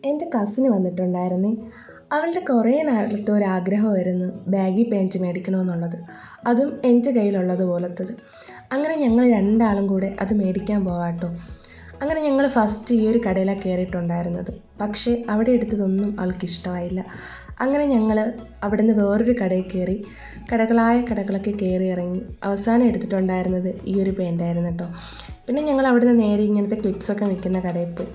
എൻ്റെ കസിന് വന്നിട്ടുണ്ടായിരുന്നേ. അവളുടെ കുറേ നാളത്തെ ഒരാഗ്രഹമായിരുന്നു ബാഗി പാൻറ്റ് മേടിക്കണമെന്നുള്ളത്, അതും എൻ്റെ കയ്യിലുള്ളത് പോലത്തത്. അങ്ങനെ ഞങ്ങൾ രണ്ടാളും കൂടെ അത് മേടിക്കാൻ പോവാട്ടോ. അങ്ങനെ ഞങ്ങൾ ഫസ്റ്റ് ഈ ഒരു കടയിലാണ് കയറിയിട്ടുണ്ടായിരുന്നത്. പക്ഷേ അവിടെ എടുത്തതൊന്നും അവൾക്ക് ഇഷ്ടമായില്ല. അങ്ങനെ ഞങ്ങൾ അവിടെ നിന്ന് വേറൊരു കടയിൽ കയറി കടകളൊക്കെ കയറി ഇറങ്ങി അവസാനം എടുത്തിട്ടുണ്ടായിരുന്നത് ഈ ഒരു പാൻറ്റായിരുന്നു കേട്ടോ. പിന്നെ ഞങ്ങൾ അവിടെ നിന്ന് നേരെ ഇങ്ങനത്തെ ക്ലിപ്സൊക്കെ വിൽക്കുന്ന കടയിൽ പോയി.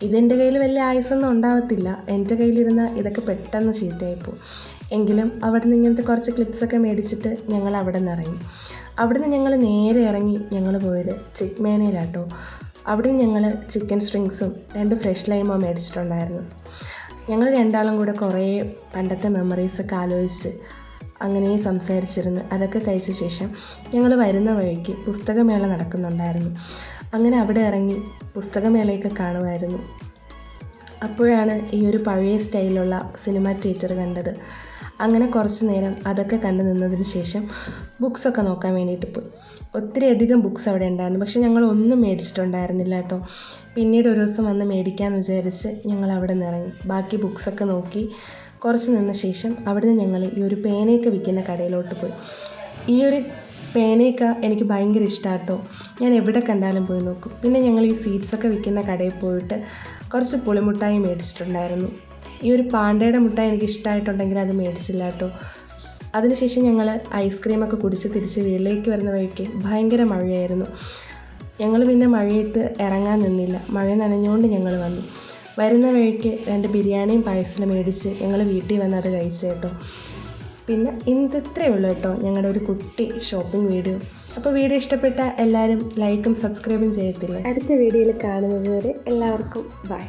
ഇതെൻ്റെ കയ്യിൽ വലിയ ആയുസൊന്നും ഉണ്ടാവത്തില്ല, എൻ്റെ കയ്യിലിരുന്ന ഇതൊക്കെ പെട്ടെന്ന് ചീത്തയായിപ്പോവും. എങ്കിലും അവിടെ നിന്ന് ഇങ്ങനത്തെ കുറച്ച് ക്ലിപ്സൊക്കെ മേടിച്ചിട്ട് ഞങ്ങൾ അവിടെ നിന്ന് ഇറങ്ങി. അവിടെ നിന്ന് ഞങ്ങൾ നേരെ ഇറങ്ങി ഞങ്ങൾ പോയത് ചിക്മേനയിലാട്ടോ. അവിടെ നിന്ന് ഞങ്ങൾ ചിക്കൻ സ്ട്രിങ്സും 2 ഫ്രഷ് ലൈമോ മേടിച്ചിട്ടുണ്ടായിരുന്നു. ഞങ്ങൾ രണ്ടാളും കൂടെ കുറേ പണ്ടത്തെ മെമ്മറീസൊക്കെ ആലോചിച്ച് അങ്ങനെ സംസാരിച്ചിരുന്ന് അതൊക്കെ കഴിച്ച ശേഷം ഞങ്ങൾ വരുന്ന വഴിക്ക് പുസ്തകമേള നടക്കുന്നുണ്ടായിരുന്നു. അങ്ങനെ അവിടെ ഇറങ്ങി പുസ്തകമേളയൊക്കെ കാണുമായിരുന്നു. അപ്പോഴാണ് ഈ ഒരു പഴയ സ്റ്റൈലുള്ള സിനിമ തിയേറ്റർ കണ്ടത്. അങ്ങനെ കുറച്ച് നേരം അതൊക്കെ കണ്ടു നിന്നതിന് ശേഷം ബുക്സൊക്കെ നോക്കാൻ വേണ്ടിയിട്ട് പോയി. ഒത്തിരി അധികം ബുക്സ് അവിടെ ഉണ്ടായിരുന്നു, പക്ഷെ ഞങ്ങൾ ഒന്നും മേടിച്ചിട്ടുണ്ടായിരുന്നില്ല കേട്ടോ. പിന്നീട് ഒരു ദിവസം വന്ന് മേടിക്കാമെന്ന് വിചാരിച്ച് ഞങ്ങൾ അവിടെ നിന്ന് ഇറങ്ങി ബാക്കി ബുക്സൊക്കെ നോക്കി കുറച്ച് നിന്ന ശേഷം അവിടെ നിന്ന് ഞങ്ങൾ ഈ ഒരു പേനയൊക്കെ വിൽക്കുന്ന കടയിലോട്ട് പോയി. ഈ ഒരു പേനയൊക്കെ എനിക്ക് ഭയങ്കര ഇഷ്ടമാണ് കേട്ടോ. ഞാൻ എവിടെ കണ്ടാലും പോയി നോക്കും. പിന്നെ ഞങ്ങൾ ഈ സ്വീറ്റ്സൊക്കെ വിൽക്കുന്ന കടയിൽ പോയിട്ട് കുറച്ച് പുളിമുട്ടായി മേടിച്ചിട്ടുണ്ടായിരുന്നു. ഈ ഒരു പാണ്ടയുടെ മുട്ടായി എനിക്ക് ഇഷ്ടമായിട്ടുണ്ടെങ്കിൽ അത് മേടിച്ചില്ല കേട്ടോ. അതിനുശേഷം ഞങ്ങൾ ഐസ്ക്രീമൊക്കെ കുടിച്ച് തിരിച്ച് വീട്ടിലേക്ക് വരുന്ന വഴിക്ക് ഭയങ്കര മഴയായിരുന്നു. ഞങ്ങൾ പിന്നെ മഴയത്ത് ഇറങ്ങാൻ നിന്നില്ല, മഴ നനഞ്ഞുകൊണ്ട് ഞങ്ങൾ വന്നു. വരുന്ന വഴിക്ക് 2 ബിരിയാണിയും പായസവും മേടിച്ച് ഞങ്ങൾ വീട്ടിൽ വന്ന് അത് കഴിച്ചു കേട്ടോ. പിന്നെ ഇത്രയേ ഉള്ളൂ കേട്ടോ ഞങ്ങളുടെ ഒരു കുട്ടി ഷോപ്പിംഗ് വീഡിയോ. അപ്പോൾ വീഡിയോ ഇഷ്ടപ്പെട്ട എല്ലാവരും ലൈക്കും സബ്സ്ക്രൈബും ചെയ്യത്തില്ലേ. അടുത്ത വീഡിയോയിൽ കാണുന്നത് വരെ എല്ലാവർക്കും ബൈ.